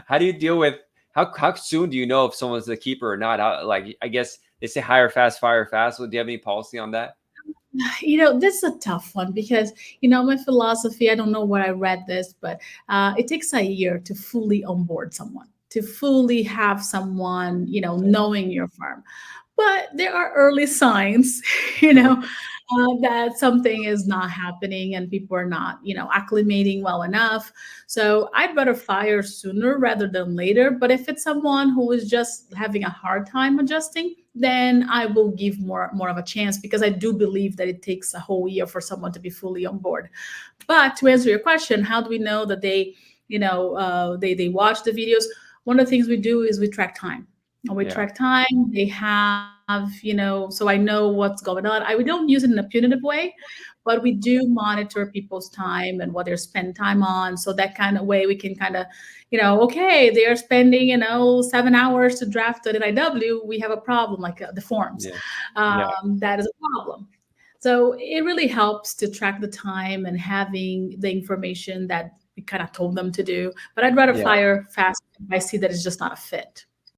How do you deal with how soon do you know if someone's a keeper or not? Like I guess they say hire fast, fire fast. Well, do you have any policy on that? This is a tough one because, my philosophy, I don't know where I read this, but it takes a year to fully onboard someone, to fully have someone, knowing your firm. But there are early signs, that something is not happening and people are not, acclimating well enough. So I'd rather fire sooner rather than later. But if it's someone who is just having a hard time adjusting, then I will give more of a chance because I do believe that it takes a whole year for someone to be fully on board. But to answer your question, how do we know that they watch the videos? One of the things we do is we track time. We Yeah. track time. They have, so I know what's going on. We don't use it in a punitive way, but we do monitor people's time and what they're spending time on. So that kind of way we can kind of, okay, they're spending, 7 hours to draft an NIW. We have a problem, like the forms. Yeah. Yeah. That is a problem. So it really helps to track the time and having the information that we kind of told them to do. But I'd rather Yeah. fire fast if I see that it's just not a fit.